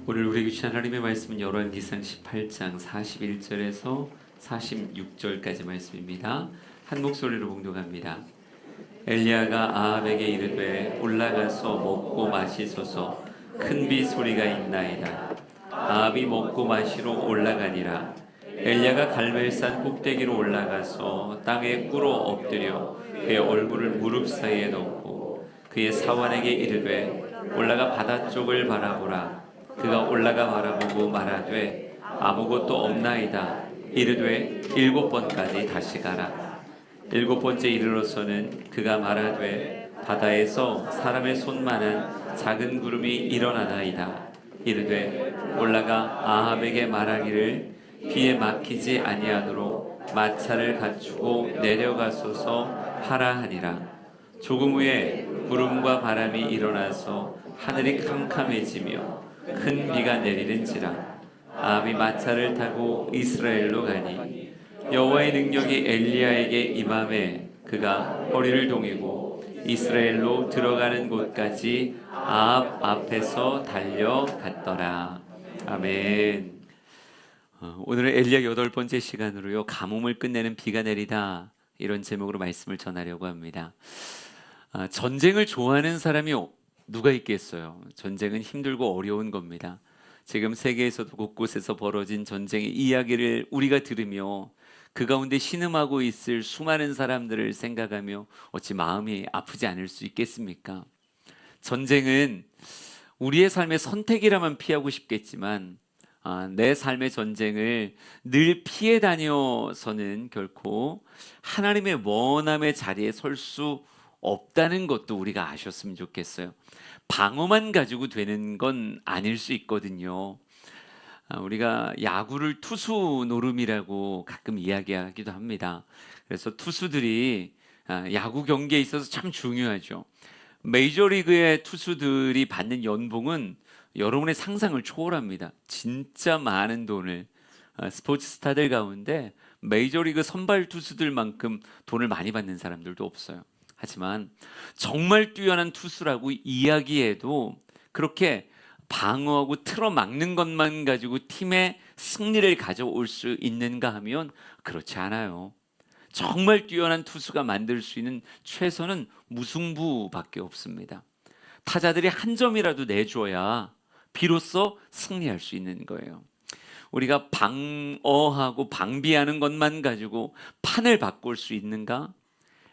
오늘 우리에게 주신 하나님의 말씀은 열왕기상 18장 41절에서 46절까지 말씀입니다. 한 목소리로 봉독합니다. 엘리야가 아합에게 이르되 올라가서 먹고 마시소서. 큰 비 소리가 있나이다. 아합이 먹고 마시러 올라가니라. 엘리야가 갈멜산 꼭대기로 올라가서 땅에 꿇어 엎드려 그의 얼굴을 무릎 사이에 넣고 그의 사환에게 이르되 올라가 바다 쪽을 바라보라. 그가 올라가 바라보고 말하되 아무것도 없나이다. 이르되 7번까지 다시 가라. 7번째 이르러서는 그가 말하되 바다에서 사람의 손만한 작은 구름이 일어나나이다. 이르되 올라가 아합에게 말하기를 비에 막히지 아니하도록 마차를 갖추고 내려가소서 하라 하니라. 조금 후에 구름과 바람이 일어나서 하늘이 캄캄해지며 큰 비가 내리는지라. 아합이 마차를 타고 이스라엘로 가니 여호와의 능력이 엘리야에게 임함에 그가 허리를 동이고 이스라엘로 들어가는 곳까지 아합 앞에서 달려갔더라. 아멘. 오늘은 엘리야 8번째 시간으로요, 가뭄을 끝내는 비가 내리다, 이런 제목으로 말씀을 전하려고 합니다. 전쟁을 좋아하는 사람이 누가 있겠어요? 전쟁은 힘들고 어려운 겁니다. 지금 세계에서도 곳곳에서 벌어진 전쟁의 이야기를 우리가 들으며 그 가운데 신음하고 있을 수많은 사람들을 생각하며 어찌 마음이 아프지 않을 수 있겠습니까? 전쟁은 우리의 삶의 선택이라면 피하고 싶겠지만 내 삶의 전쟁을 늘 피해 다녀서는 결코 하나님의 원함의 자리에 설 수 없다는 것도 우리가 아셨으면 좋겠어요. 방어만 가지고 되는 건 아닐 수 있거든요. 우리가 야구를 투수 노름이라고 가끔 이야기하기도 합니다. 그래서 투수들이 야구 경기에 있어서 참 중요하죠. 메이저리그의 투수들이 받는 연봉은 여러분의 상상을 초월합니다. 진짜 많은 돈을, 스포츠 스타들 가운데 메이저리그 선발 투수들만큼 돈을 많이 받는 사람들도 없어요. 하지만 정말 뛰어난 투수라고 이야기해도 그렇게 방어하고 틀어막는 것만 가지고 팀의 승리를 가져올 수 있는가 하면 그렇지 않아요. 정말 뛰어난 투수가 만들 수 있는 최선은 무승부밖에 없습니다. 타자들이 한 점이라도 내줘야 비로소 승리할 수 있는 거예요. 우리가 방어하고 방비하는 것만 가지고 판을 바꿀 수 있는가?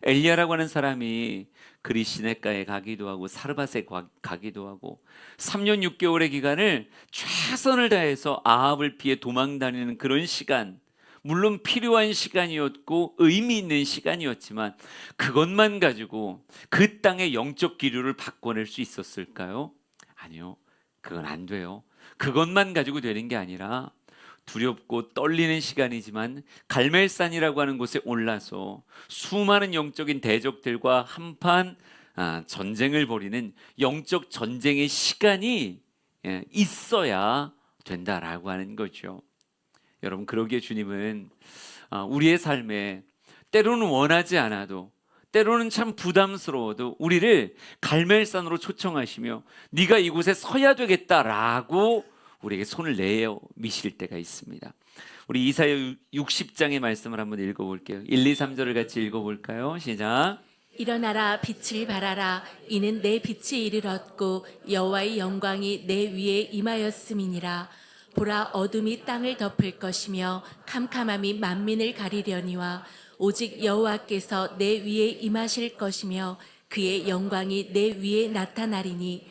엘리야라고 하는 사람이 그리 시냇가에 가기도 하고 사르밧에 가기도 하고 3년 6개월의 기간을 최선을 다해서 아합을 피해 도망다니는 그런 시간, 물론 필요한 시간이었고 의미 있는 시간이었지만 그것만 가지고 그 땅의 영적 기류를 바꿔낼 수 있었을까요? 아니요, 그건 안 돼요. 그것만 가지고 되는 게 아니라 두렵고 떨리는 시간이지만 갈멜산이라고 하는 곳에 올라서 수많은 영적인 대적들과 한판 전쟁을 벌이는 영적 전쟁의 시간이 있어야 된다라고 하는 거죠. 여러분, 그러기에 주님은 우리의 삶에 때로는 원하지 않아도, 때로는 참 부담스러워도 우리를 갈멜산으로 초청하시며 네가 이곳에 서야 되겠다라고 우리에게 손을 내어 미실 때가 있습니다. 우리 이사야 60장의 말씀을 한번 읽어볼게요. 1, 2, 3절을 같이 읽어볼까요? 시작. 일어나라, 빛을 발하라. 이는 내 빛이 이르렀고 여호와의 영광이 내 위에 임하였음이니라. 보라, 어둠이 땅을 덮을 것이며 캄캄함이 만민을 가리려니와 오직 여호와께서 내 위에 임하실 것이며 그의 영광이 내 위에 나타나리니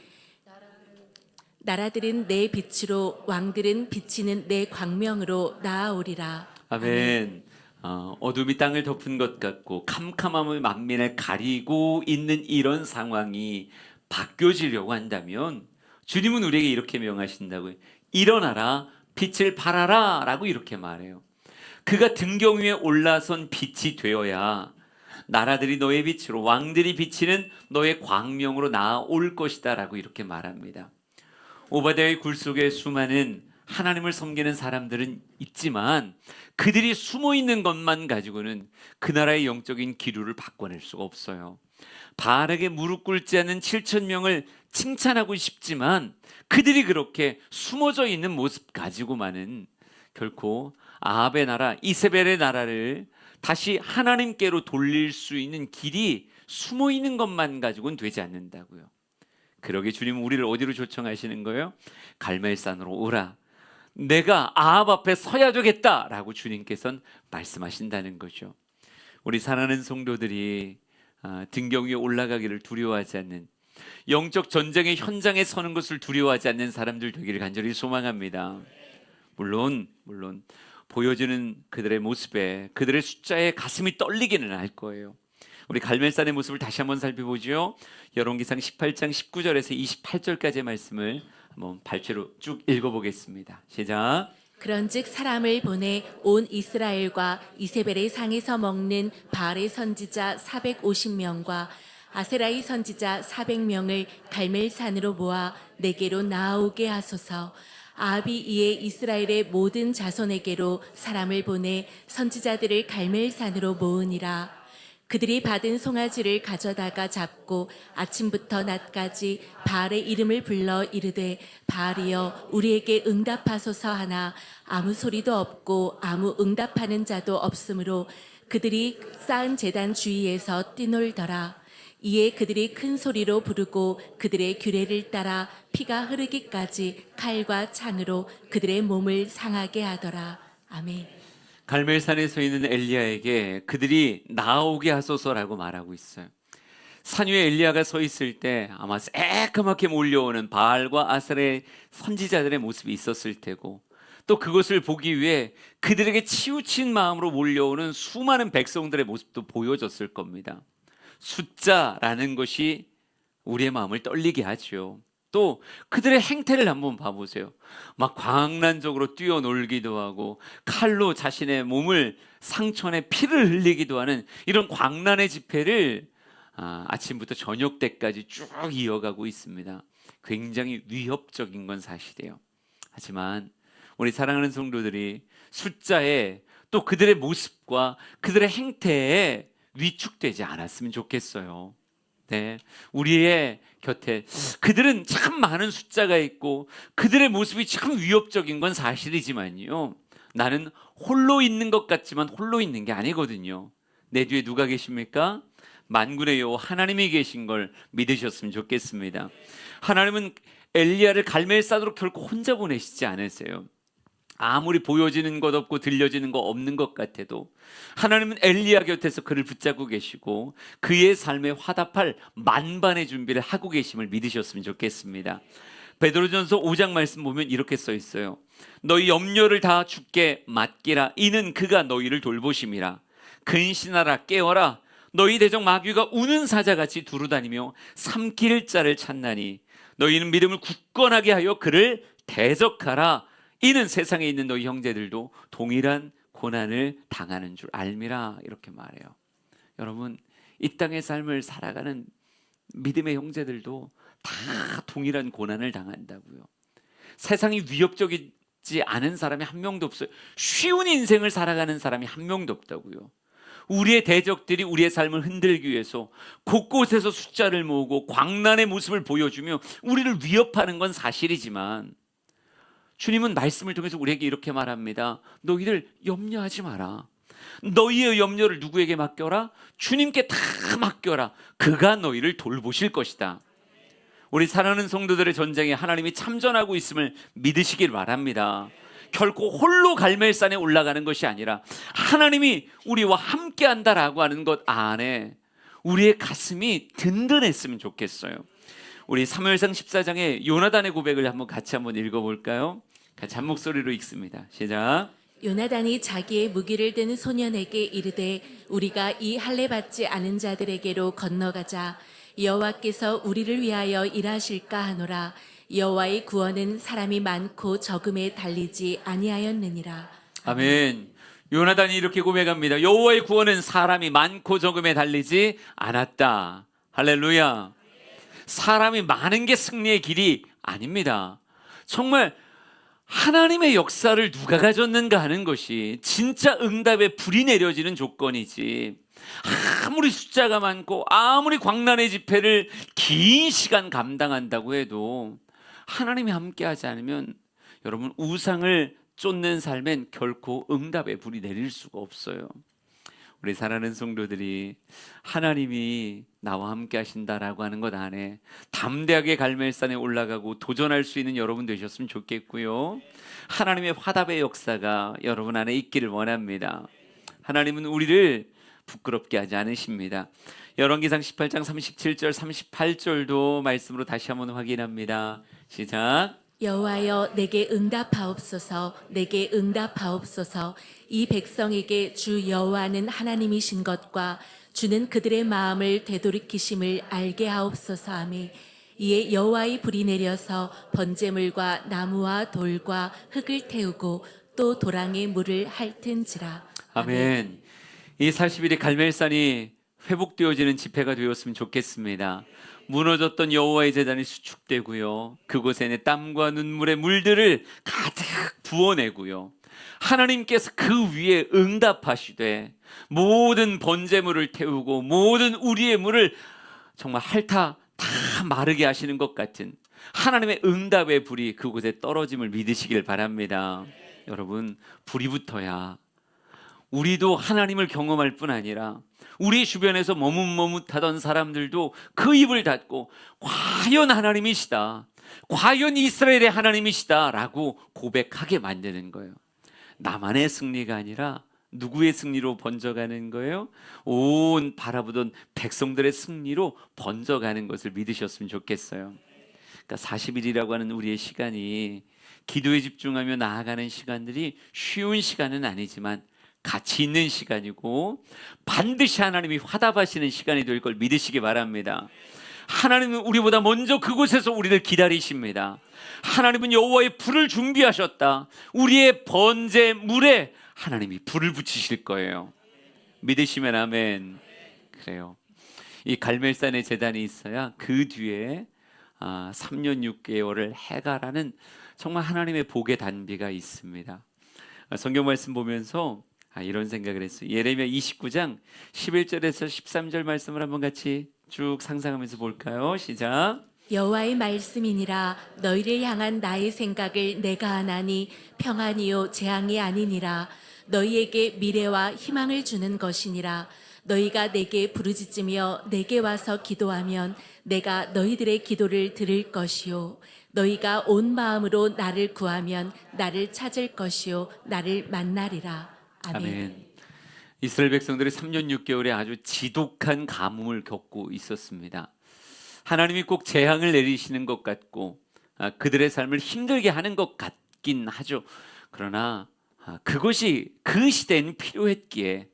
나라들은 내 빛으로, 왕들은 비치는 내 광명으로 나아오리라. 아멘. 어둠이 땅을 덮은 것 같고 캄캄함의 만민을 가리고 있는 이런 상황이 바뀌어지려고 한다면 주님은 우리에게 이렇게 명하신다고요. 일어나라, 빛을 발하라 라고 이렇게 말해요. 그가 등경 위에 올라선 빛이 되어야 나라들이 너의 빛으로, 왕들이 비치는 너의 광명으로 나아올 것이다 라고 이렇게 말합니다. 오바댜의 굴 속에 수많은 하나님을 섬기는 사람들은 있지만 그들이 숨어 있는 것만 가지고는 그 나라의 영적인 기류를 바꿔낼 수가 없어요. 바알에게 무릎 꿇지 않는 7천 명을 칭찬하고 싶지만 그들이 그렇게 숨어져 있는 모습 가지고만은 결코 아합의 나라, 이세벨의 나라를 다시 하나님께로 돌릴 수 있는 길이 숨어 있는 것만 가지고는 되지 않는다고요. 그러게 주님은 우리를 어디로 초청하시는 거예요? 갈멜산으로 오라. 내가 아합 앞에 서야 되겠다라고 주님께서는 말씀하신다는 거죠. 우리 사랑하는 성도들이 등경 위에 올라가기를 두려워하지 않는, 영적 전쟁의 현장에 서는 것을 두려워하지 않는 사람들 되기를 간절히 소망합니다. 물론 보여지는 그들의 모습에, 그들의 숫자에 가슴이 떨리기는 할 거예요. 우리 갈멜산의 모습을 다시 한번 살펴보죠. 열왕기상 18장 19절에서 28절까지의 말씀을 한번 발췌로 쭉 읽어보겠습니다. 시작. 그런즉 사람을 보내 온 이스라엘과 이세벨의 상에서 먹는 바알의 선지자 450명과 아세라의 선지자 400명을 갈멜산으로 모아 내게로 나아오게 하소서. 아합이 이에 이스라엘의 모든 자손에게로 사람을 보내 선지자들을 갈멜산으로 모으니라. 그들이 받은 송아지를 가져다가 잡고 아침부터 낮까지 바알의 이름을 불러 이르되 바알이여 우리에게 응답하소서 하나 아무 소리도 없고 아무 응답하는 자도 없으므로 그들이 쌓은 제단 주위에서 뛰놀더라. 이에 그들이 큰 소리로 부르고 그들의 규례를 따라 피가 흐르기까지 칼과 창으로 그들의 몸을 상하게 하더라. 아멘. 갈멜산에 서 있는 엘리야에게 그들이 나오게 하소서라고 말하고 있어요. 산 위에 엘리야가 서 있을 때 아마 새까맣게 몰려오는 바알과 아세라의 선지자들의 모습이 있었을 테고, 또 그것을 보기 위해 그들에게 치우친 마음으로 몰려오는 수많은 백성들의 모습도 보여졌을 겁니다. 숫자라는 것이 우리의 마음을 떨리게 하죠. 또 그들의 행태를 한번 봐보세요. 막 광란적으로 뛰어놀기도 하고 칼로 자신의 몸을 상처내 피를 흘리기도 하는 이런 광란의 집회를 아침부터 저녁 때까지 쭉 이어가고 있습니다. 굉장히 위협적인 건 사실이에요. 하지만 우리 사랑하는 성도들이 숫자에, 또 그들의 모습과 그들의 행태에 위축되지 않았으면 좋겠어요. 네, 우리의 곁에 그들은 참 많은 숫자가 있고 그들의 모습이 참 위협적인 건 사실이지만요, 나는 홀로 있는 것 같지만 홀로 있는 게 아니거든요. 내 뒤에 누가 계십니까? 만군의 여호와 하나님이 계신 걸 믿으셨으면 좋겠습니다. 하나님은 엘리야를 갈멜산으로 결코 혼자 보내시지 않으세요. 아무리 보여지는 것 없고 들려지는 것 없는 것 같아도 하나님은 엘리야 곁에서 그를 붙잡고 계시고 그의 삶에 화답할 만반의 준비를 하고 계심을 믿으셨으면 좋겠습니다. 베드로전서 5장 말씀 보면 이렇게 써 있어요. 너희 염려를 다 주께 맡기라. 이는 그가 너희를 돌보심이라. 근신하라, 깨어라. 너희 대적 마귀가 우는 사자같이 두루다니며 삼킬 자를 찾나니 너희는 믿음을 굳건하게 하여 그를 대적하라. 이는 세상에 있는 너희 형제들도 동일한 고난을 당하는 줄 알미라. 이렇게 말해요. 여러분, 이 땅의 삶을 살아가는 믿음의 형제들도 다 동일한 고난을 당한다고요. 세상이 위협적이지 않은 사람이 한 명도 없어요. 쉬운 인생을 살아가는 사람이 한 명도 없다고요. 우리의 대적들이 우리의 삶을 흔들기 위해서 곳곳에서 숫자를 모으고 광란의 모습을 보여주며 우리를 위협하는 건 사실이지만 주님은 말씀을 통해서 우리에게 이렇게 말합니다. 너희들 염려하지 마라. 너희의 염려를 누구에게 맡겨라? 주님께 다 맡겨라. 그가 너희를 돌보실 것이다. 우리 사랑하는 성도들의 전쟁에 하나님이 참전하고 있음을 믿으시길 바랍니다. 결코 홀로 갈멜산에 올라가는 것이 아니라 하나님이 우리와 함께 한다라고 하는 것 안에 우리의 가슴이 든든했으면 좋겠어요. 우리 사무엘상 14장의 요나단의 고백을 같이 한번 읽어볼까요? 같이 한 목소리로 읽습니다. 시작. 요나단이 자기의 무기를 든 소년에게 이르되 우리가 이 할례 받지 않은 자들에게로 건너가자. 여호와께서 우리를 위하여 일하실까 하노라. 여호와의 구원은 사람이 많고 적음에 달리지 아니하였느니라. 아멘. 요나단이 이렇게 고백합니다. 여호와의 구원은 사람이 많고 적음에 달리지 않았다. 할렐루야. 사람이 많은 게 승리의 길이 아닙니다. 정말 하나님의 역사를 누가 가졌는가 하는 것이 진짜 응답의 불이 내려지는 조건이지, 아무리 숫자가 많고 아무리 광란의 집회를 긴 시간 감당한다고 해도 하나님이 함께하지 않으면 여러분 우상을 쫓는 삶엔 결코 응답의 불이 내릴 수가 없어요. 우리 사랑하는 성도들이 하나님이 나와 함께 하신다라고 하는 것 안에 담대하게 갈멜산에 올라가고 도전할 수 있는 여러분 되셨으면 좋겠고요. 하나님의 화답의 역사가 여러분 안에 있기를 원합니다. 하나님은 우리를 부끄럽게 하지 않으십니다. 열왕기상 18장 37절 38절도 말씀으로 다시 한번 확인합니다. 시작. 여호와여 내게 응답하옵소서 내게 응답하옵소서 이 백성에게 주 여호와는 하나님이신 것과 주는 그들의 마음을 되돌이키심을 알게 하옵소서 하매 이에 여호와의 불이 내려서 번제물과 나무와 돌과 흙을 태우고 또 도랑에 물을 핥은지라. 아멘. 이 40일의 갈멜산이 회복되어지는 집회가 되었으면 좋겠습니다. 무너졌던 여호와의 제단이 수축되고요. 그곳에는 땀과 눈물의 물들을 가득 부어내고요. 하나님께서 그 위에 응답하시되 모든 번제물을 태우고 모든 우리의 물을 정말 핥아 다 마르게 하시는 것 같은 하나님의 응답의 불이 그곳에 떨어짐을 믿으시길 바랍니다. 여러분, 불이 붙어야 우리도 하나님을 경험할 뿐 아니라 우리 주변에서 머뭇머뭇하던 사람들도 그 입을 닫고 과연 하나님이시다, 과연 이스라엘의 하나님이시다 라고 고백하게 만드는 거예요. 나만의 승리가 아니라 누구의 승리로 번져가는 거예요? 온 바라보던 백성들의 승리로 번져가는 것을 믿으셨으면 좋겠어요. 그러니까 40일이라고 하는 우리의 시간이 기도에 집중하며 나아가는 시간들이 쉬운 시간은 아니지만 가치 있는 시간이고 반드시 하나님이 화답하시는 시간이 될 걸 믿으시기 바랍니다. 하나님은 우리보다 먼저 그곳에서 우리를 기다리십니다. 하나님은 여호와의 불을 준비하셨다. 우리의 번제물에 하나님이 불을 붙이실 거예요. 믿으시면 아멘. 그래요. 이 갈멜산의 제단이 있어야 그 뒤에 3년 6개월을 해가라는 정말 하나님의 복의 단비가 있습니다. 성경 말씀 보면서 이런 생각을 했어요. 예레미야 29장 11절에서 13절 말씀을 한번 같이 쭉 상상하면서 볼까요? 시작. 여호와의 말씀이니라 너희를 향한 나의 생각을 내가 아나니 평안이요 재앙이 아니니라 너희에게 미래와 희망을 주는 것이니라 너희가 내게 부르짖으며 내게 와서 기도하면 내가 너희들의 기도를 들을 것이요 너희가 온 마음으로 나를 구하면 나를 찾을 것이요 나를 만나리라. 아멘. 아멘. 이스라엘 백성들이 3년 6개월에 아주 지독한 가뭄을 겪고 있었습니다. 하나님이 꼭 재앙을 내리시는 것 같고 그들의 삶을 힘들게 하는 것 같긴 하죠. 그러나 그것이 그 시대에는 필요했기에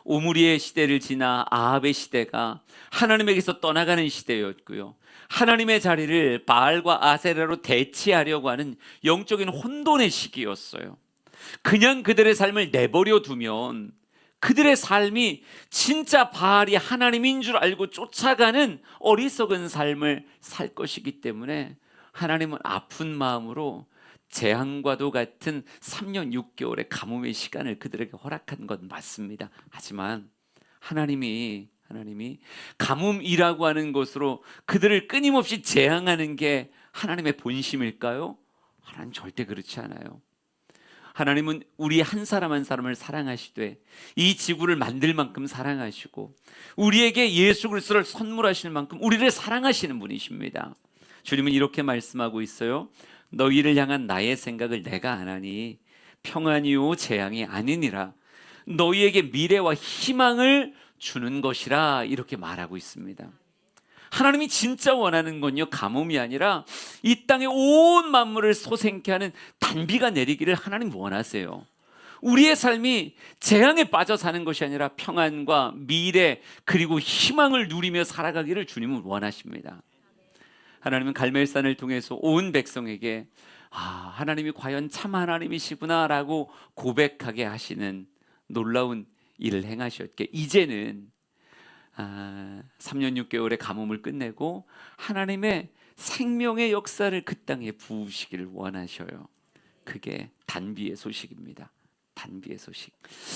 오므리의 시대를 지나 아합의 시대가 하나님에게서 떠나가는 시대였고요. 하나님의 자리를 바알과 아세라로 대체하려고 하는 영적인 혼돈의 시기였어요. 그냥 그들의 삶을 내버려 두면 그들의 삶이 진짜 바알이 하나님인 줄 알고 쫓아가는 어리석은 삶을 살 것이기 때문에 하나님은 아픈 마음으로 재앙과도 같은 3년 6개월의 가뭄의 시간을 그들에게 허락한 건 맞습니다. 하지만 하나님이 가뭄이라고 하는 것으로 그들을 끊임없이 재앙하는 게 하나님의 본심일까요? 하나님 절대 그렇지 않아요. 하나님은 우리 한 사람 한 사람을 사랑하시되 이 지구를 만들 만큼 사랑하시고 우리에게 예수 그리스도를 선물하실 만큼 우리를 사랑하시는 분이십니다. 주님은 이렇게 말씀하고 있어요. 너희를 향한 나의 생각을 내가 아나니 평안이요 재앙이 아니니라 너희에게 미래와 희망을 주는 것이라 이렇게 말하고 있습니다. 하나님이 진짜 원하는 건요 가뭄이 아니라 이 땅의 온 만물을 소생케 하는 단비가 내리기를 하나님 원하세요. 우리의 삶이 재앙에 빠져 사는 것이 아니라 평안과 미래 그리고 희망을 누리며 살아가기를 주님은 원하십니다. 하나님은 갈멜산을 통해서 온 백성에게 하나님이 과연 참 하나님이시구나 라고 고백하게 하시는 놀라운 일을 행하셨기에 이제는 3년 6개월의 가뭄을 끝내고 하나님의 생명의 역사를 그 땅에 부으시기를 원하셔요. 그게 단비의 소식입니다. 단비의 소식.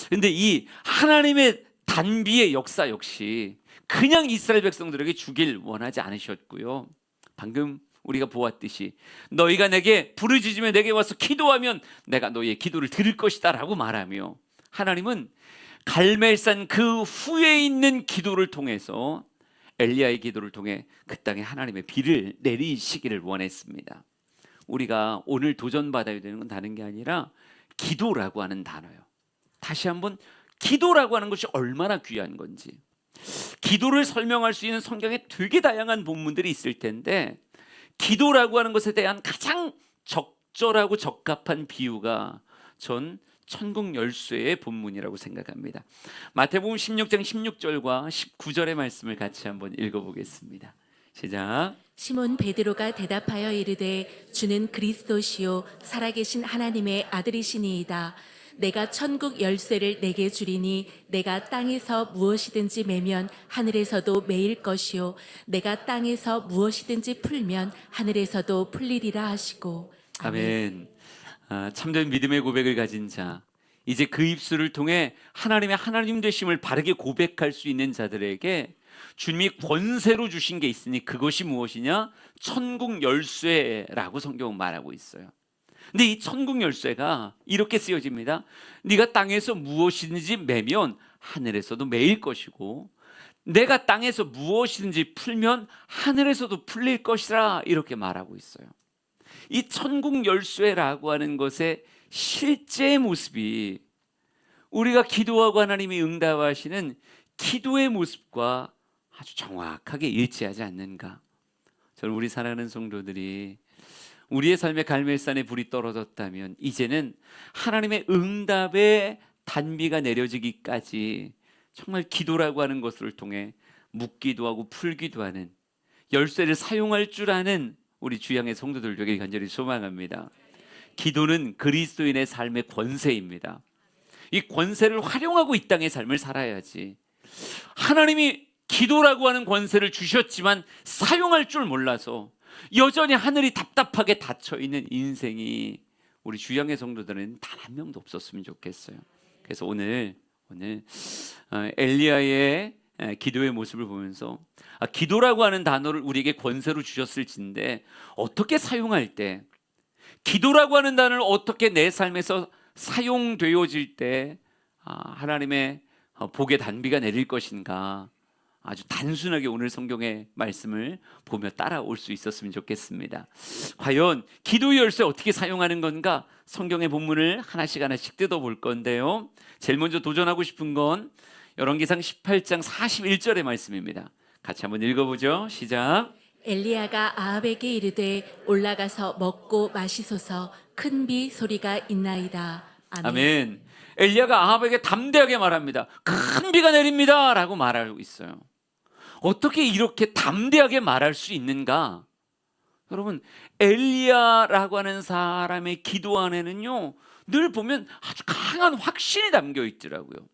근데 이 하나님의 단비의 역사 역시 그냥 이스라엘 백성들에게 주길 원하지 않으셨고요. 방금 우리가 보았듯이 너희가 내게 부르짖으며 내게 와서 기도하면 내가 너희의 기도를 들을 것이다 라고 말하며, 하나님은 갈멜산 그 후에 있는 기도를 통해서, 엘리야의 기도를 통해 그 땅에 하나님의 비를 내리시기를 원했습니다. 우리가 오늘 도전받아야 되는 건 다른 게 아니라 기도라고 하는 단어예요. 다시 한번 기도라고 하는 것이 얼마나 귀한 건지, 기도를 설명할 수 있는 성경에 되게 다양한 본문들이 있을 텐데 기도라고 하는 것에 대한 가장 적절하고 적합한 비유가 전 천국 열쇠의 본문이라고 생각합니다. 마태복음 16장 16절과 19절의 말씀을 같이 한번 읽어보겠습니다. 시작. 시몬 베드로가 대답하여 이르되 주는 그리스도시요 살아계신 하나님의 아들이시니이다. 내가 천국 열쇠를 내게 주리니 내가 땅에서 무엇이든지 매면 하늘에서도 매일 것이요 내가 땅에서 무엇이든지 풀면 하늘에서도 풀리리라 하시고. 아멘. 참된 믿음의 고백을 가진 자, 이제 그 입술을 통해 하나님의 하나님 되심을 바르게 고백할 수 있는 자들에게 주님이 권세로 주신 게 있으니 그것이 무엇이냐? 천국 열쇠라고 성경은 말하고 있어요. 근데 이 천국 열쇠가 이렇게 쓰여집니다. 네가 땅에서 무엇이든지 매면 하늘에서도 매일 것이고 내가 땅에서 무엇이든지 풀면 하늘에서도 풀릴 것이라, 이렇게 말하고 있어요. 이 천국 열쇠라고 하는 것의 실제 모습이 우리가 기도하고 하나님이 응답하시는 기도의 모습과 아주 정확하게 일치하지 않는가? 저는 우리 사랑하는 성도들이 우리의 삶의 갈멜산에 불이 떨어졌다면 이제는 하나님의 응답의 단비가 내려지기까지 정말 기도라고 하는 것을 통해 묻기도 하고 풀기도 하는 열쇠를 사용할 줄 아는 우리 주양의 성도들 되길 간절히 소망합니다. 기도는 그리스도인의 삶의 권세입니다. 이 권세를 활용하고 이 땅의 삶을 살아야지. 하나님이 기도라고 하는 권세를 주셨지만 사용할 줄 몰라서 여전히 하늘이 답답하게 닫혀있는 인생이 우리 주양의 성도들은 단 한 명도 없었으면 좋겠어요. 그래서 오늘 엘리야의 기도의 모습을 보면서 기도라고 하는 단어를 우리에게 권세로 주셨을진데 어떻게 사용할 때, 기도라고 하는 단어를 어떻게 내 삶에서 사용되어질 때 하나님의 복의 단비가 내릴 것인가, 아주 단순하게 오늘 성경의 말씀을 보며 따라올 수 있었으면 좋겠습니다. 과연 기도의 열쇠 어떻게 사용하는 건가? 성경의 본문을 하나씩 뜯어볼 건데요, 제일 먼저 도전하고 싶은 건 열왕기상 18장 41절의 말씀입니다. 같이 한번 읽어보죠. 시작. 엘리야가 아합에게 이르되 올라가서 먹고 마시소서, 큰 비 소리가 있나이다. 아멘. 아멘. 엘리야가 아합에게 담대하게 말합니다. 큰 비가 내립니다 라고 말하고 있어요. 어떻게 이렇게 담대하게 말할 수 있는가? 여러분, 엘리야라고 하는 사람의 기도 안에는요 늘 보면 아주 강한 확신이 담겨 있더라고요.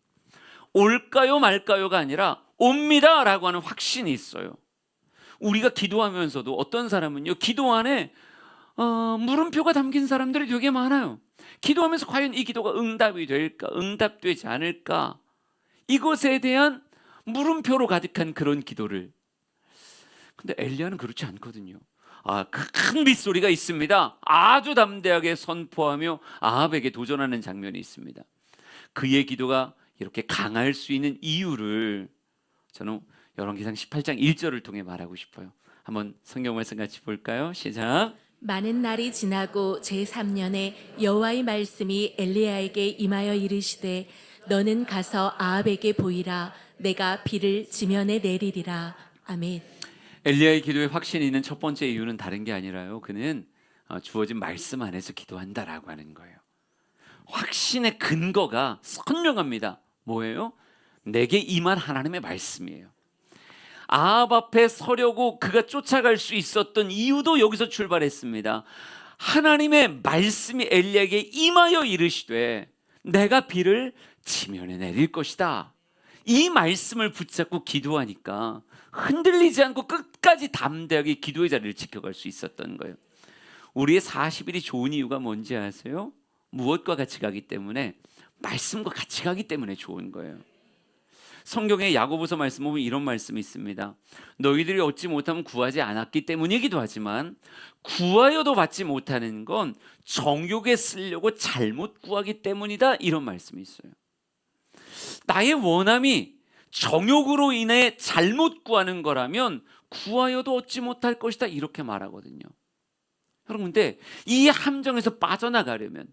올까요 말까요가 아니라 옵니다 라고 하는 확신이 있어요. 우리가 기도하면서도 어떤 사람은요 기도 안에 물음표가 담긴 사람들이 되게 많아요. 기도하면서 과연 이 기도가 응답이 될까, 응답되지 않을까, 이것에 대한 물음표로 가득한 그런 기도를. 근데 엘리야는 그렇지 않거든요. 큰 빗소리가 있습니다. 아주 담대하게 선포하며 아합에게 도전하는 장면이 있습니다. 그의 기도가 이렇게 강할 수 있는 이유를 저는 열왕기상 18장 1절을 통해 말하고 싶어요. 한번 성경 말씀 같이 볼까요? 시작. 많은 날이 지나고 제3년에 여호와의 말씀이 엘리야에게 임하여 이르시되 너는 가서 아합에게 보이라. 내가 비를 지면에 내리리라. 아멘. 엘리야의 기도에 확신이 있는 첫 번째 이유는 다른 게 아니라요, 그는 주어진 말씀 안에서 기도한다라고 하는 거예요. 확신의 근거가 선명합니다. 뭐예요? 내게 임한 하나님의 말씀이에요. 아합 앞에 서려고 그가 쫓아갈 수 있었던 이유도 여기서 출발했습니다. 하나님의 말씀이 엘리야에게 임하여 이르시되 내가 비를 지면에 내릴 것이다. 이 말씀을 붙잡고 기도하니까 흔들리지 않고 끝까지 담대하게 기도의 자리를 지켜갈 수 있었던 거예요. 우리의 40일이 좋은 이유가 뭔지 아세요? 무엇과 같이 가기 때문에, 말씀과 같이 가기 때문에 좋은 거예요. 성경의 야고보서 말씀 보면 이런 말씀이 있습니다. 너희들이 얻지 못하면 구하지 않았기 때문이기도 하지만 구하여도 받지 못하는 건 정욕에 쓰려고 잘못 구하기 때문이다, 이런 말씀이 있어요. 나의 원함이 정욕으로 인해 잘못 구하는 거라면 구하여도 얻지 못할 것이다, 이렇게 말하거든요. 여러분, 근데 이 함정에서 빠져나가려면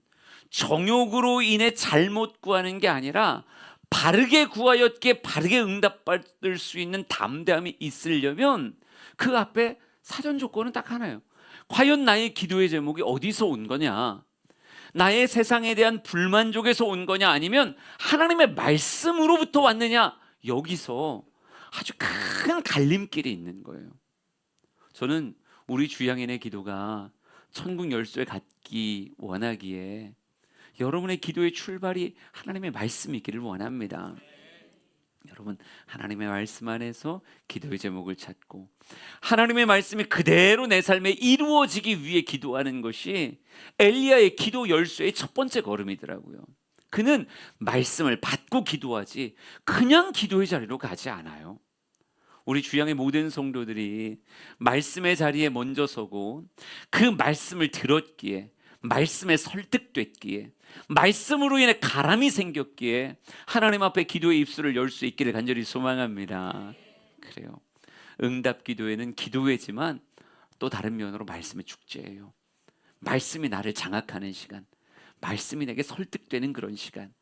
정욕으로 인해 잘못 구하는 게 아니라 바르게 구하였기에 바르게 응답받을 수 있는 담대함이 있으려면 그 앞에 사전 조건은 딱 하나예요. 과연 나의 기도의 제목이 어디서 온 거냐? 나의 세상에 대한 불만족에서 온 거냐? 아니면 하나님의 말씀으로부터 왔느냐? 여기서 아주 큰 갈림길이 있는 거예요. 저는 우리 주양인의 기도가 천국 열쇠 갖기 원하기에 여러분의 기도의 출발이 하나님의 말씀이기를 원합니다. 여러분, 하나님의 말씀 안에서 기도의 제목을 찾고 하나님의 말씀이 그대로 내 삶에 이루어지기 위해 기도하는 것이 엘리야의 기도 열쇠의 첫 번째 걸음이더라고요. 그는 말씀을 받고 기도하지 그냥 기도의 자리로 가지 않아요. 우리 주양의 모든 성도들이 말씀의 자리에 먼저 서고 그 말씀을 들었기에, 말씀에 설득됐기에, 말씀으로 인해 가람이 생겼기에 하나님 앞에 기도의 입술을 열 수 있기를 간절히 소망합니다. 그래요. 응답 기도회는 기도회지만 또 다른 면으로 말씀의 축제예요. 말씀이 나를 장악하는 시간, 말씀이 내게 설득되는 그런 시간.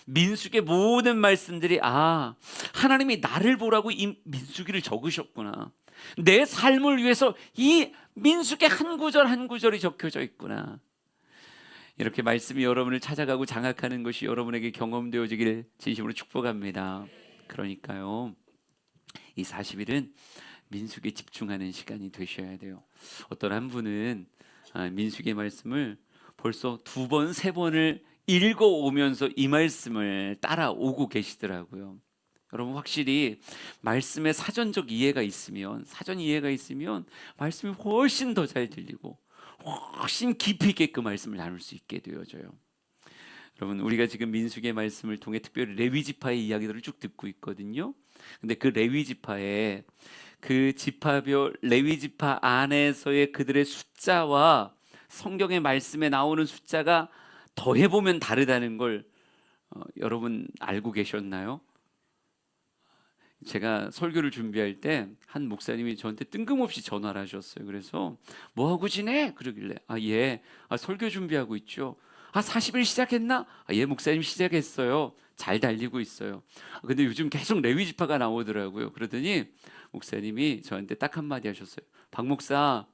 민수기의 모든 말씀들이 하나님이 나를 보라고 이 민수기를 적으셨구나. 내 삶을 위해서 이 민수기의 한 구절 한 구절이 적혀져 있구나. 이렇게 말씀이 여러분을 찾아가고 장악하는 것이 여러분에게 경험되어지길 진심으로 축복합니다. 그러니까요, 이 40일은 민수기에 집중하는 시간이 되셔야 돼요. 어떤 한 분은 민수기의 말씀을 벌써 2번, 3번을 읽어오면서 이 말씀을 따라오고 계시더라고요. 여러분, 확실히 말씀의 사전적 이해가 있으면, 사전 이해가 있으면 말씀이 훨씬 더 잘 들리고 훨씬 깊이 있게 그 말씀을 나눌 수 있게 되어져요. 여러분, 우리가 지금 민수기의 말씀을 통해 특별히 레위 지파의 이야기들을 쭉 듣고 있거든요. 근데 그 레위 지파의 그 지파별 레위 지파 안에서의 그들의 숫자와 성경의 말씀에 나오는 숫자가 더해보면 다르다는 걸 여러분 알고 계셨나요? 제가 설교를 준비할 때 한 목사님이 저한테 뜬금없이 전화를 하셨어요. 그래서 뭐 하고 지내? 그러길래 예, 설교 준비하고 있죠. 40일 시작했나? 예, 목사님 시작했어요. 잘 달리고 있어요. 근데 요즘 계속 레위 지파가 나오더라고요. 그러더니 목사님이 저한테 딱 한마디 하셨어요. 박 목사,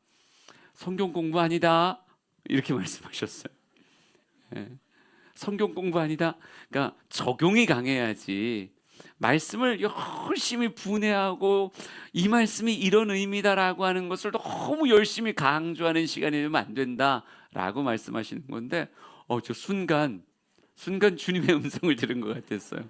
성경 공부 아니다, 이렇게 말씀하셨어요. 예. 성경 공부 아니다. 그러니까 적용이 강해야지 말씀을 열심히 분해하고 이 말씀이 이런 의미다라고 하는 것을 너무 열심히 강조하는 시간이 되면 안 된다라고 말씀하시는 건데 저 순간 주님의 음성을 들은 것 같았어요.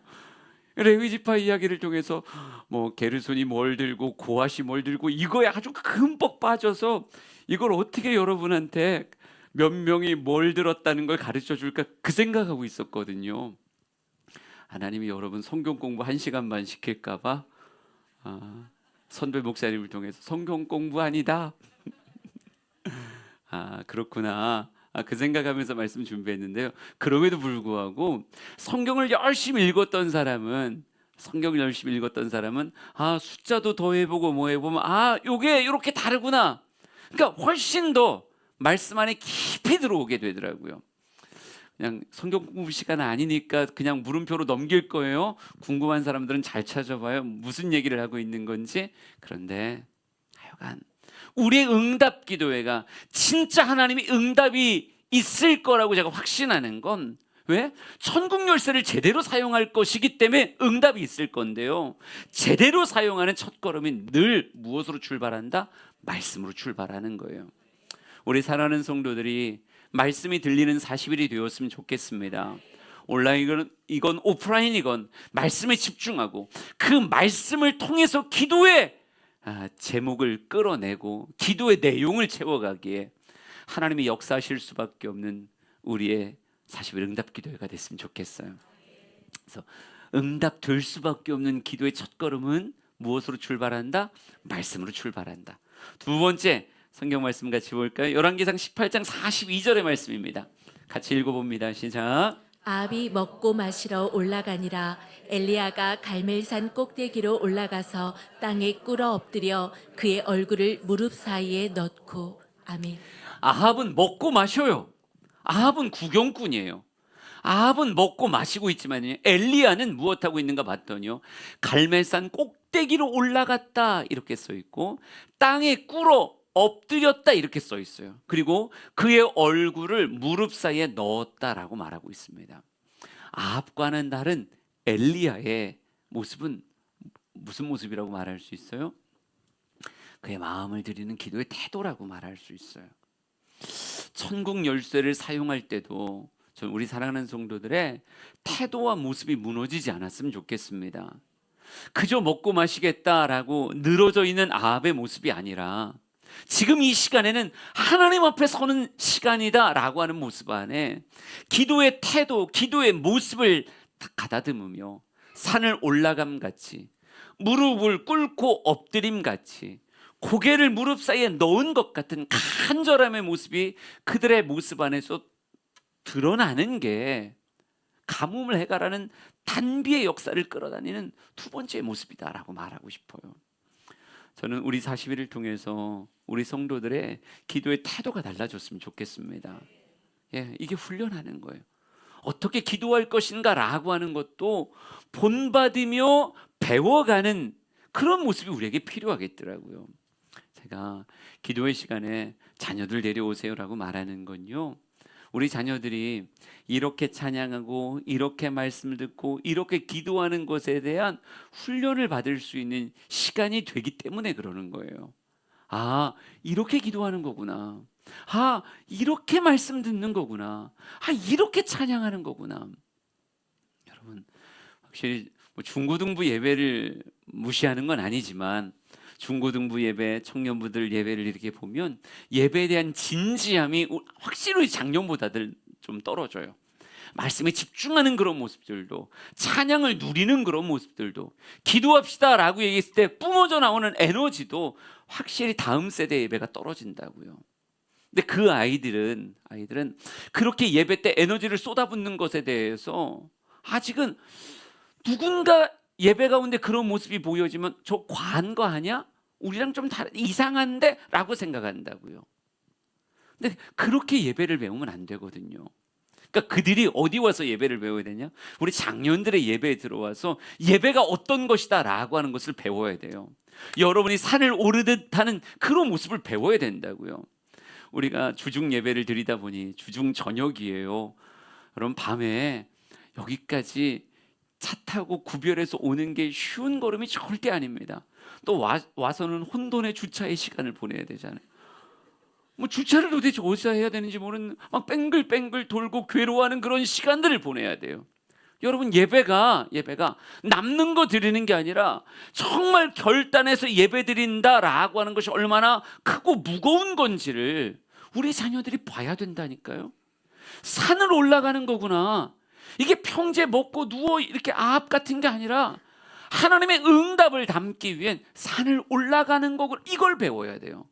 레위 지파 이야기를 통해서 뭐 게르손이 뭘 들고 고핫이 뭘 들고 이거에 아주 흠뻑 빠져서 이걸 어떻게 여러분한테 몇 명이 뭘 들었다는 걸 가르쳐 줄까 그 생각하고 있었거든요. 하나님이 여러분 성경 공부 1시간만 시킬까 봐 선배 목사님을 통해서 성경 공부 아니다. 그렇구나. 그 생각하면서 말씀 준비했는데요. 그럼에도 불구하고 성경을 열심히 읽었던 사람은 숫자도 더해보고 뭐 해보면 요게 이렇게 다르구나. 그러니까 훨씬 더 말씀 안에 깊이 들어오게 되더라고요. 그냥 성경 공부 시간 아니니까 그냥 물음표로 넘길 거예요. 궁금한 사람들은 잘 찾아봐요. 무슨 얘기를 하고 있는 건지. 그런데 하여간 우리의 응답 기도회가 진짜 하나님이 응답이 있을 거라고 제가 확신하는 건 왜? 천국 열쇠를 제대로 사용할 것이기 때문에 응답이 있을 건데요. 제대로 사용하는 첫걸음이 늘 무엇으로 출발한다? 말씀으로 출발하는 거예요. 우리 사랑하는 성도들이 말씀이 들리는 40일이 되었으면 좋겠습니다. 온라인이건 오프라인이건 말씀에 집중하고 그 말씀을 통해서 기도의 제목을 끌어내고 기도의 내용을 채워가기에 하나님이 역사하실 수밖에 없는 우리의 40일 응답 기도회가 됐으면 좋겠어요. 그래서 응답될 수밖에 없는 기도의 첫걸음은 무엇으로 출발한다? 말씀으로 출발한다. 두 번째 성경 말씀 같이 볼까요? 열왕기상 18장 42절의 말씀입니다. 같이 읽어봅니다. 시작. 아합이 먹고 마시러 올라가니라. 엘리야가 갈멜산 꼭대기로 올라가서 땅에 꿇어 엎드려 그의 얼굴을 무릎 사이에 넣고. 아멘. 아합은 먹고 마셔요. 아합은 구경꾼이에요. 아합은 먹고 마시고 있지만 엘리야는 무엇하고 있는가 봤더니요, 갈멜산 꼭대기로 올라갔다 이렇게 써 있고 땅에 꿇어 엎드렸다 이렇게 써 있어요. 그리고 그의 얼굴을 무릎 사이에 넣었다라고 말하고 있습니다. 아합과는 다른 엘리야의 모습은 무슨 모습이라고 말할 수 있어요? 그의 마음을 드리는 기도의 태도라고 말할 수 있어요. 천국 열쇠를 사용할 때도 전 우리 사랑하는 성도들의 태도와 모습이 무너지지 않았으면 좋겠습니다. 그저 먹고 마시겠다라고 늘어져 있는 아합의 모습이 아니라 지금 이 시간에는 하나님 앞에 서는 시간이다라고 하는 모습 안에 기도의 태도, 기도의 모습을 가다듬으며 산을 올라감 같이, 무릎을 꿇고 엎드림 같이, 고개를 무릎 사이에 넣은 것 같은 간절함의 모습이 그들의 모습 안에서 드러나는 게 가뭄을 해결하는 단비의 역사를 끌어다니는 두 번째 모습이다라고 말하고 싶어요. 저는 우리 40일을 통해서 우리 성도들의 기도의 태도가 달라졌으면 좋겠습니다. 이게 훈련하는 거예요. 어떻게 기도할 것인가라고 하는 것도 본받으며 배워가는 그런 모습이 우리에게 필요하겠더라고요. 제가 기도의 시간에 자녀들 데려오세요라고 말하는 건요, 우리 자녀들이 이렇게 찬양하고 이렇게 말씀을 듣고 이렇게 기도하는 것에 대한 훈련을 받을 수 있는 시간이 되기 때문에 그러는 거예요. 아, 이렇게 기도하는 거구나. 아, 이렇게 말씀 듣는 거구나. 아, 이렇게 찬양하는 거구나. 여러분, 확실히 중고등부 예배를 무시하는 건 아니지만 중고등부 예배, 청년부들 예배를 이렇게 보면 예배에 대한 진지함이 확실히 작년보다들 좀 떨어져요. 말씀에 집중하는 그런 모습들도, 찬양을 누리는 그런 모습들도, 기도합시다 라고 얘기했을 때 뿜어져 나오는 에너지도 확실히 다음 세대 예배가 떨어진다고요. 근데 그 아이들은 그렇게 예배 때 에너지를 쏟아붓는 것에 대해서 아직은 누군가 예배 가운데 그런 모습이 보여지면 저 과한 거 아니야? 우리랑 좀 이상한데? 라고 생각한다고요. 근데 그렇게 예배를 배우면 안 되거든요. 그러니까 그들이 어디 와서 예배를 배워야 되냐? 우리 장년들의 예배에 들어와서 예배가 어떤 것이다 라고 하는 것을 배워야 돼요. 여러분이 산을 오르듯 하는 그런 모습을 배워야 된다고요. 우리가 주중 예배를 드리다 보니 주중 저녁이에요. 여러분, 밤에 여기까지 차 타고 구별해서 오는 게 쉬운 걸음이 절대 아닙니다. 또 와서는 혼돈의 주차의 시간을 보내야 되잖아요. 뭐 주차를 도대체 어디서 해야 되는지 모르는 막 뺑글뺑글 돌고 괴로워하는 그런 시간들을 보내야 돼요. 여러분, 예배가 남는 거 드리는 게 아니라 정말 결단해서 예배 드린다라고 하는 것이 얼마나 크고 무거운 건지를 우리 자녀들이 봐야 된다니까요. 산을 올라가는 거구나. 이게 평제 먹고 누워 이렇게 아합 같은 게 아니라 하나님의 응답을 담기 위한 산을 올라가는 거고, 이걸 배워야 돼요.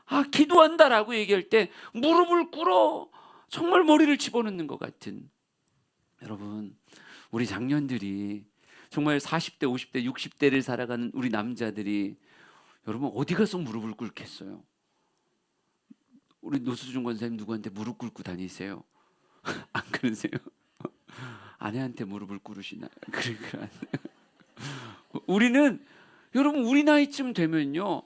아, 기도한다라고 얘기할 때 무릎을 꿇어 정말 머리를 집어넣는 것 같은, 여러분, 우리 장년들이 정말 40대, 50대, 60대를 살아가는 우리 남자들이 여러분 어디 가서 무릎을 꿇겠어요? 우리 노수준 권사님 누구한테 무릎 꿇고 다니세요? 안 그러세요? 아내한테 무릎을 꿇으시나요? 그러니까 우리는, 여러분, 우리 나이쯤 되면요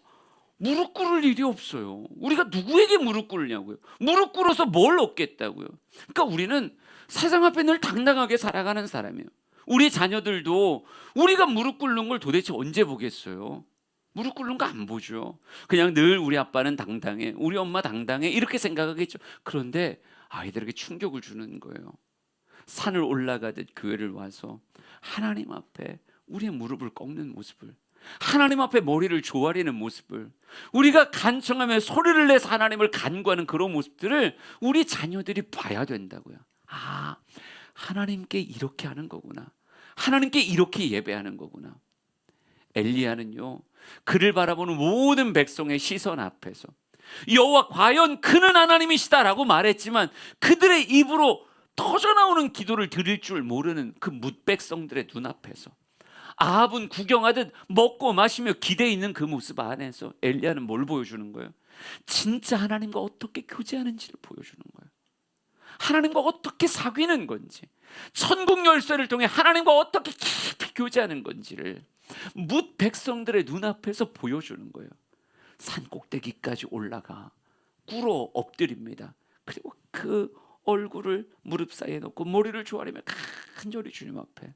무릎 꿇을 일이 없어요. 우리가 누구에게 무릎 꿇냐고요? 무릎 꿇어서 뭘 얻겠다고요? 그러니까 우리는 세상 앞에 늘 당당하게 살아가는 사람이에요. 우리 자녀들도 우리가 무릎 꿇는 걸 도대체 언제 보겠어요? 무릎 꿇는 거 안 보죠. 그냥 늘 우리 아빠는 당당해, 우리 엄마 당당해, 이렇게 생각하겠죠. 그런데 아이들에게 충격을 주는 거예요. 산을 올라가듯 교회를 와서 하나님 앞에 우리의 무릎을 꺾는 모습을, 하나님 앞에 머리를 조아리는 모습을, 우리가 간청하며 소리를 내서 하나님을 간구하는 그런 모습들을 우리 자녀들이 봐야 된다고요. 아, 하나님께 이렇게 하는 거구나. 하나님께 이렇게 예배하는 거구나. 엘리야는요, 그를 바라보는 모든 백성의 시선 앞에서 여호와 과연 그는 하나님이시다라고 말했지만 그들의 입으로 터져나오는 기도를 드릴 줄 모르는 그 뭇백성들의 눈앞에서 아합은 구경하듯 먹고 마시며 기대 있는 그 모습 안에서 엘리야는 뭘 보여주는 거예요? 진짜 하나님과 어떻게 교제하는지를 보여주는 거예요. 하나님과 어떻게 사귀는 건지, 천국 열쇠를 통해 하나님과 어떻게 깊이 교제하는 건지를 뭇 백성들의 눈앞에서 보여주는 거예요. 산 꼭대기까지 올라가 꿇어 엎드립니다. 그리고 그 얼굴을 무릎 사이에 놓고 머리를 조아리며 간절히 주님 앞에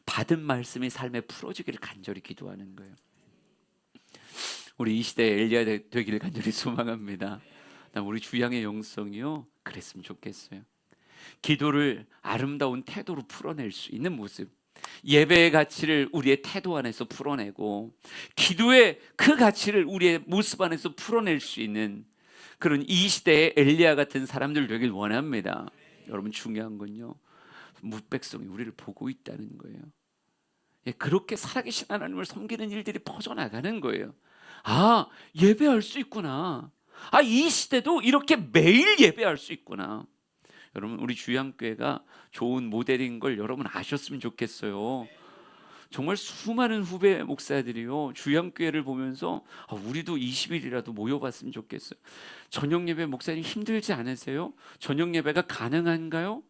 받은 말씀이 삶에 풀어지기를 간절히 기도하는 거예요. 우리 이 시대에 엘리야 되기를 간절히 소망합니다. 우리 주양의 영성이요, 그랬으면 좋겠어요. 기도를 아름다운 태도로 풀어낼 수 있는 모습, 예배의 가치를 우리의 태도 안에서 풀어내고 기도의 그 가치를 우리의 모습 안에서 풀어낼 수 있는 그런 이 시대의 엘리야 같은 사람들 되길 원합니다. 여러분, 중요한 건요, 뭇백성이 우리를 보고 있다는 거예요. 그렇게 살아계신 하나님을 섬기는 일들이 퍼져나가는 거예요. 아, 예배할 수 있구나. 아, 이 시대도 이렇게 매일 예배할 수 있구나. 여러분, 우리 주양교회가 좋은 모델인 걸 여러분 아셨으면 좋겠어요. 정말 수많은 후배 목사들이요, 주양교회를 보면서 우리도 20일이라도 모여봤으면 좋겠어요. 저녁 예배 목사님 힘들지 않으세요? 저녁 예배가 가능한가요?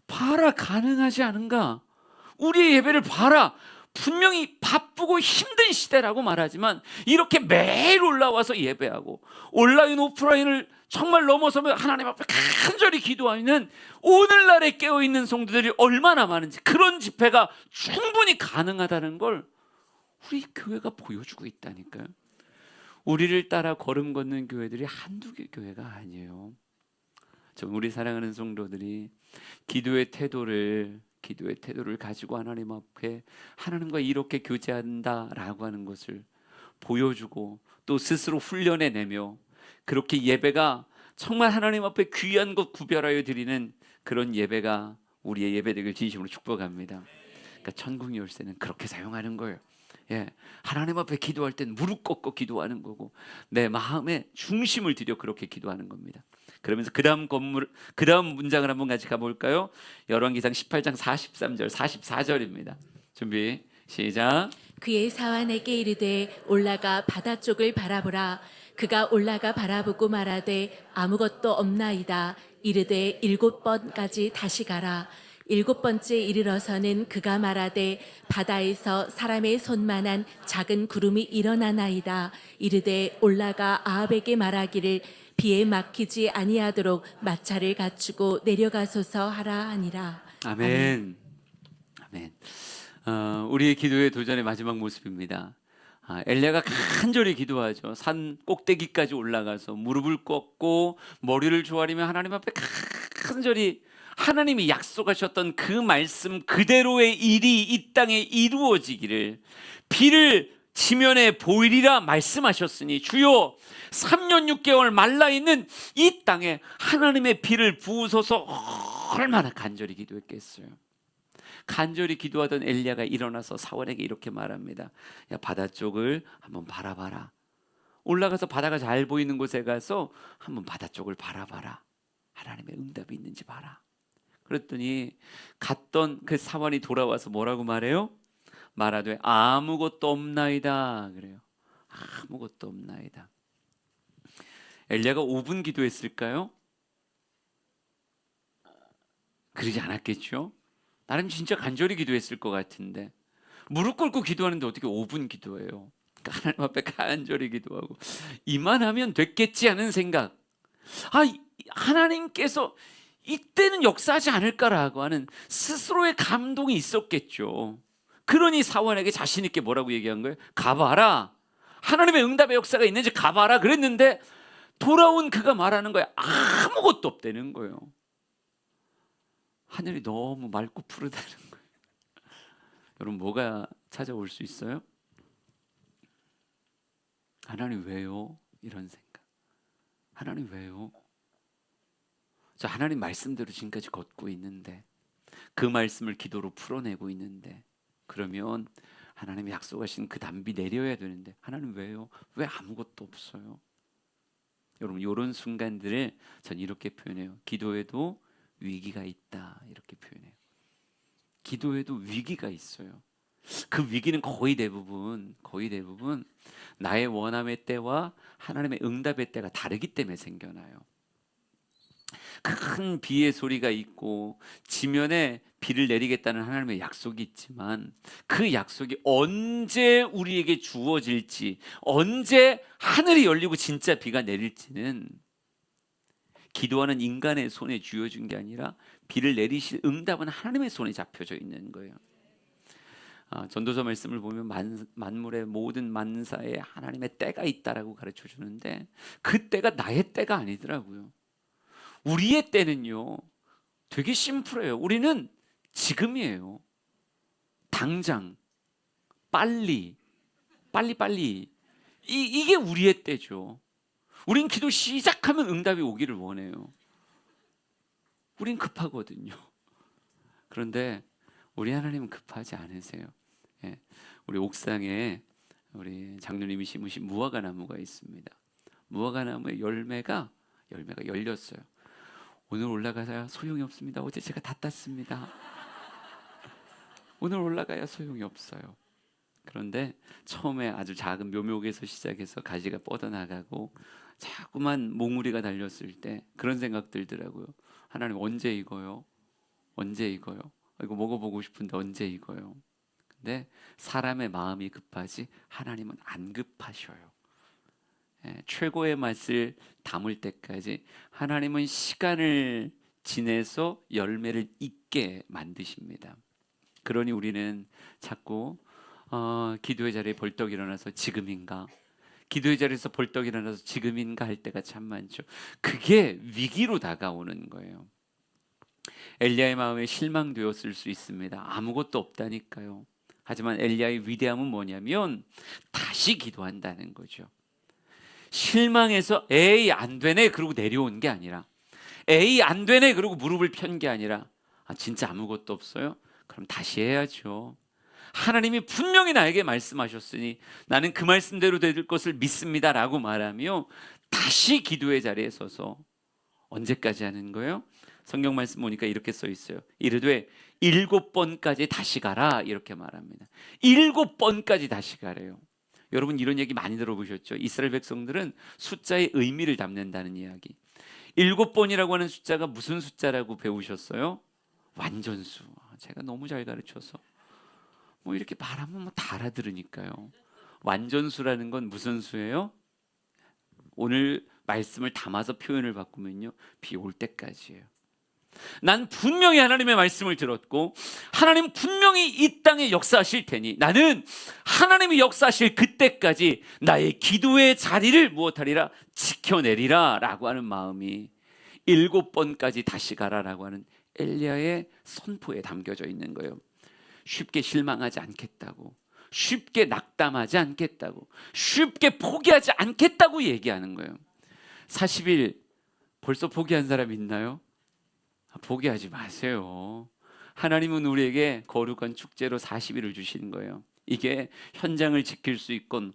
봐라, 가능하지 않은가? 우리의 예배를 봐라. 분명히 바쁘고 힘든 시대라고 말하지만 이렇게 매일 올라와서 예배하고 온라인 오프라인을 정말 넘어서면 하나님 앞에 간절히 기도하는 오늘날에 깨어있는 성도들이 얼마나 많은지, 그런 집회가 충분히 가능하다는 걸 우리 교회가 보여주고 있다니까요. 우리를 따라 걸음 걷는 교회들이 한두 개 교회가 아니에요. 우리 사랑하는 성도들이 기도의 태도를 가지고 하나님 앞에 하나님과 이렇게 교제한다라고 하는 것을 보여주고 또 스스로 훈련해내며 그렇게 예배가 정말 하나님 앞에 귀한 것 구별하여 드리는 그런 예배가 우리의 예배 되길 진심으로 축복합니다. 그러니까 천국 열쇠는 그렇게 사용하는 거예요. 하나님 앞에 기도할 땐 무릎 꿇고 기도하는 거고 내 마음의 중심을 들여 그렇게 기도하는 겁니다. 그러면서 그 다음 문장을 한번 같이 가볼까요? 열왕기상 18장 43절 44절입니다. 준비 시작. 그의 사환에게 이르되 올라가 바다 쪽을 바라보라. 그가 올라가 바라보고 말하되 아무것도 없나이다. 이르되 7번까지 다시 가라. 7번째 이르러서는 그가 말하되 바다에서 사람의 손만한 작은 구름이 일어나나이다. 이르되 올라가 아합에게 말하기를 비에 막히지 아니하도록 마차를 갖추고 내려가소서 하라 하니라. 아멘. 아멘. 우리의 기도의 도전의 마지막 모습입니다. 엘리야가 간절히 기도하죠. 산 꼭대기까지 올라가서 무릎을 꿇고 머리를 조아리며 하나님 앞에 간절히 하나님이 약속하셨던 그 말씀 그대로의 일이 이 땅에 이루어지기를, 비를 지면에 보이리라 말씀하셨으니 주여 3년 6개월 말라있는 이 땅에 하나님의 비를 부으소서. 얼마나 간절히 기도했겠어요. 간절히 기도하던 엘리야가 일어나서 사원에게 이렇게 말합니다. 야, 바다 쪽을 한번 바라봐라. 올라가서 바다가 잘 보이는 곳에 가서 한번 바다 쪽을 바라봐라. 하나님의 응답이 있는지 봐라. 그랬더니 갔던 그 사원이 돌아와서 뭐라고 말해요? 말하되 아무것도 없나이다 그래요. 아무것도 없나이다. 엘리야가 5분 기도했을까요? 그러지 않았겠죠? 나름 진짜 간절히 기도했을 것 같은데 무릎 꿇고 기도하는데 어떻게 5분 기도해요? 그러니까 하나님 앞에 간절히 기도하고 이만하면 됐겠지 하는 생각, 하나님께서 이때는 역사하지 않을까라고 하는 스스로의 감동이 있었겠죠. 그러니 사원에게 자신 있게 뭐라고 얘기한 거예요? 가봐라. 하나님의 응답의 역사가 있는지 가봐라 그랬는데 돌아온 그가 말하는 거예요. 아무것도 없다는 거예요. 하늘이 너무 맑고 푸르다는 거예요. 여러분, 뭐가 찾아올 수 있어요? 하나님 왜요? 이런 생각. 하나님 왜요? 저 하나님 말씀대로 지금까지 걷고 있는데, 그 말씀을 기도로 풀어내고 있는데 그러면 하나님이 약속하신 그 단비 내려야 되는데 하나님 왜요? 왜 아무것도 없어요? 여러분 이런 순간들을 전 이렇게 표현해요. 기도에도 위기가 있다 이렇게 표현해요. 기도에도 위기가 있어요. 그 위기는 거의 대부분 나의 원함의 때와 하나님의 응답의 때가 다르기 때문에 생겨나요. 큰 비의 소리가 있고 지면에 비를 내리겠다는 하나님의 약속이 있지만 그 약속이 언제 우리에게 주어질지, 언제 하늘이 열리고 진짜 비가 내릴지는 기도하는 인간의 손에 쥐어준 게 아니라 비를 내리실 응답은 하나님의 손에 잡혀져 있는 거예요. 전도서 말씀을 보면 만물의 모든 만사에 하나님의 때가 있다라고 가르쳐 주는데 그 때가 나의 때가 아니더라고요. 우리의 때는요 되게 심플해요. 우리는 지금이에요. 당장 빨리 이게 우리의 때죠. 우린 기도 시작하면 응답이 오기를 원해요. 우린 급하거든요. 그런데 우리 하나님은 급하지 않으세요. 예, 우리 옥상에 우리 장로님이 심으신 무화과 나무가 있습니다. 무화과 나무의 열매가 열렸어요. 오늘 올라가야 소용이 없습니다. 어제 제가 다 땄습니다. 오늘 올라가야 소용이 없어요. 그런데 처음에 아주 작은 묘목에서 시작해서 가지가 뻗어나가고 자꾸만 몽우리가 달렸을 때 그런 생각 들더라고요. 하나님 언제 익어요? 언제 익어요? 이거 먹어보고 싶은데 언제 익어요? 근데 사람의 마음이 급하지 하나님은 안 급하셔요. 최고의 맛을 담을 때까지 하나님은 시간을 지내서 열매를 잇게 만드십니다. 그러니 우리는 자꾸 기도의 자리에 벌떡 일어나서 지금인가? 기도의 자리에서 벌떡 일어나서 지금인가 할 때가 참 많죠. 그게 위기로 다가오는 거예요. 엘리야의 마음에 실망되었을 수 있습니다. 아무것도 없다니까요. 하지만 엘리야의 위대함은 뭐냐면 다시 기도한다는 거죠. 실망해서 에이 안 되네 그러고 내려온 게 아니라 에이 안 되네 그러고 무릎을 편 게 아니라 진짜 아무것도 없어요? 그럼 다시 해야죠. 하나님이 분명히 나에게 말씀하셨으니 나는 그 말씀대로 될 것을 믿습니다 라고 말하며 다시 기도의 자리에 서서 언제까지 하는 거예요? 성경 말씀 보니까 이렇게 써 있어요. 이르되 7번까지 다시 가라 이렇게 말합니다. 7번까지 다시 가래요. 여러분 이런 얘기 많이 들어보셨죠? 이스라엘 백성들은 숫자의 의미를 담는다는 이야기. 7번이라고 하는 숫자가 무슨 숫자라고 배우셨어요? 완전수. 제가 너무 잘 가르쳐서 뭐 이렇게 말하면 뭐 다 알아들으니까요. 완전수라는 건 무슨 수예요? 오늘 말씀을 담아서 표현을 바꾸면요, 비 올 때까지예요. 난 분명히 하나님의 말씀을 들었고 하나님 분명히 이 땅에 역사하실 테니 나는 하나님이 역사하실 그때까지 나의 기도의 자리를 무엇하리라? 지켜내리라 라고 하는 마음이 7번까지 다시 가라라고 하는 엘리야의 선포에 담겨져 있는 거예요. 쉽게 실망하지 않겠다고, 쉽게 낙담하지 않겠다고, 쉽게 포기하지 않겠다고 얘기하는 거예요. 40일 벌써 포기한 사람 있나요? 포기하지 마세요. 하나님은 우리에게 거룩한 축제로 40일을 주시는 거예요. 이게 현장을 지킬 수 있건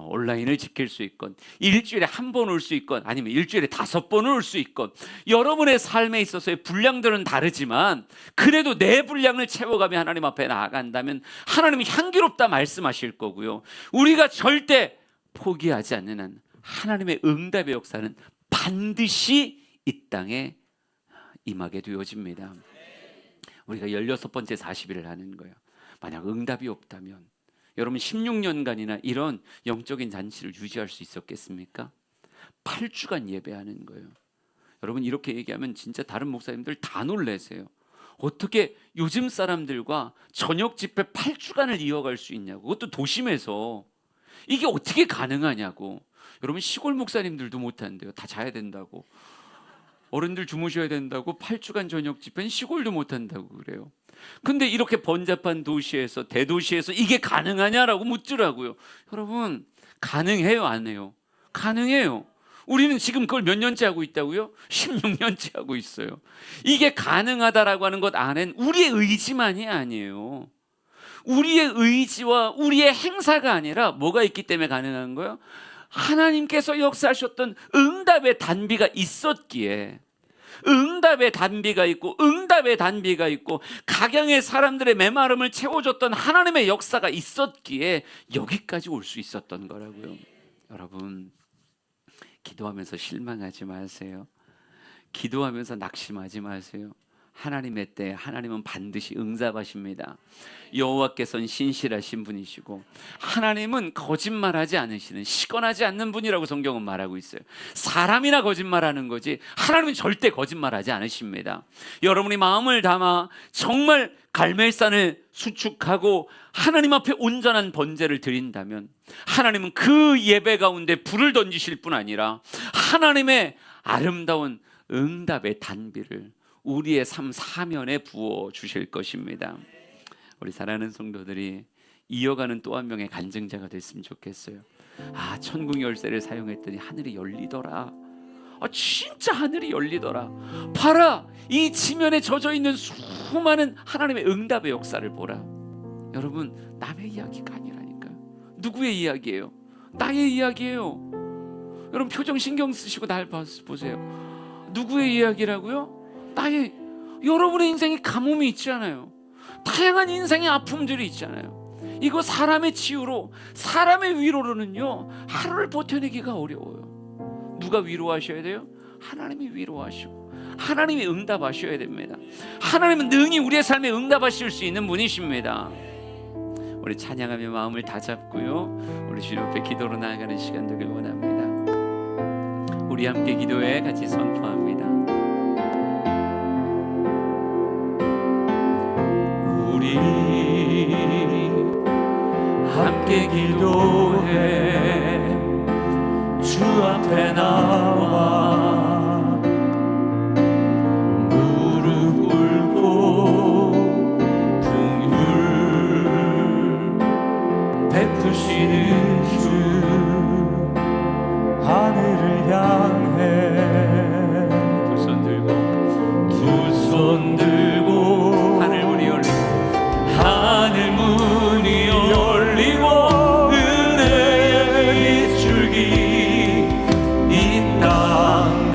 온라인을 지킬 수 있건 일주일에 한 번 올 수 있건 아니면 일주일에 5번 올 수 있건 여러분의 삶에 있어서의 분량들은 다르지만 그래도 내 분량을 채워가며 하나님 앞에 나아간다면 하나님이 향기롭다 말씀하실 거고요. 우리가 절대 포기하지 않는 한 하나님의 응답의 역사는 반드시 이 땅에 임하게 되어집니다. 우리가 16번째 40일을 하는 거예요. 만약 응답이 없다면 여러분 16년간이나 이런 영적인 잔치를 유지할 수 있었겠습니까? 8주간 예배하는 거예요. 여러분 이렇게 얘기하면 진짜 다른 목사님들 다 놀라세요. 어떻게 요즘 사람들과 저녁 집회 8주간을 이어갈 수 있냐고. 그것도 도심에서. 이게 어떻게 가능하냐고. 여러분 시골 목사님들도 못한대요. 다 자야 된다고. 어른들 주무셔야 된다고 8주간 저녁 집회는 시골도 못한다고 그래요. 근데 이렇게 번잡한 도시에서 대도시에서 이게 가능하냐라고 묻더라고요. 여러분 가능해요 안 해요? 가능해요. 우리는 지금 그걸 몇 년째 하고 있다고요? 16년째 하고 있어요. 이게 가능하다라고 하는 것 안엔 우리의 의지만이 아니에요. 우리의 의지와 우리의 행사가 아니라 뭐가 있기 때문에 가능한 거예요? 하나님께서 역사하셨던 응답의 단비가 있었기에, 응답의 단비가 있고 응답의 단비가 있고 각양의 사람들의 메마름을 채워줬던 하나님의 역사가 있었기에 여기까지 올 수 있었던 거라고요. 여러분, 기도하면서 실망하지 마세요. 기도하면서 낙심하지 마세요. 하나님의 때 하나님은 반드시 응답하십니다. 여호와께서는 신실하신 분이시고 하나님은 거짓말하지 않으시는, 시건하지 않는 분이라고 성경은 말하고 있어요. 사람이나 거짓말하는 거지 하나님은 절대 거짓말하지 않으십니다. 여러분이 마음을 담아 정말 갈멜산을 수축하고 하나님 앞에 온전한 번제를 드린다면 하나님은 그 예배 가운데 불을 던지실 뿐 아니라 하나님의 아름다운 응답의 단비를 우리의 삶 사면에 부어 주실 것입니다. 우리 사랑하는 성도들이 이어가는 또 한 명의 간증자가 됐으면 좋겠어요. 천국 열쇠를 사용했더니 하늘이 열리더라. 진짜 하늘이 열리더라. 봐라, 이 지면에 젖어 있는 수많은 하나님의 응답의 역사를 보라. 여러분, 남의 이야기가 아니라니까요. 누구의 이야기예요? 나의 이야기예요. 여러분, 표정 신경 쓰시고 날 보세요. 누구의 이야기라고요? 여러분의 인생에 가뭄이 있잖아요. 다양한 인생의 아픔들이 있잖아요. 이거 사람의 치유로, 사람의 위로로는요 하루를 버텨내기가 어려워요. 누가 위로하셔야 돼요? 하나님이 위로하시고 하나님이 응답하셔야 됩니다. 하나님은 능히 우리의 삶에 응답하실 수 있는 분이십니다. 우리 찬양하며 마음을 다잡고요, 우리 주님 앞에 기도로 나아가는 시간 되길 원합니다. 우리 함께 기도해 같이 선포합니다. 우리 함께 기도해 주 앞에 나와 무릎 꿇고 긍휼 베푸시는 주 하늘을 향해 두 손 들고 하늘 문이 열리고 하늘 문이 열리고 은혜의 빗줄기 이 땅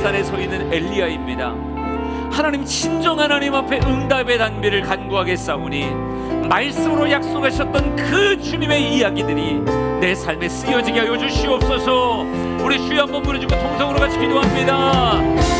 갈멜산에 서 있는 엘리야입니다. 하나님, 친정 하나님 앞에 응답의 단비를 간구하겠사오니 말씀으로 약속하셨던 그 주님의 이야기들이 내 삶에 쓰여지게 하여 주시옵소서. 우리 주여 한번 부르짖고 통성으로 같이 기도합니다.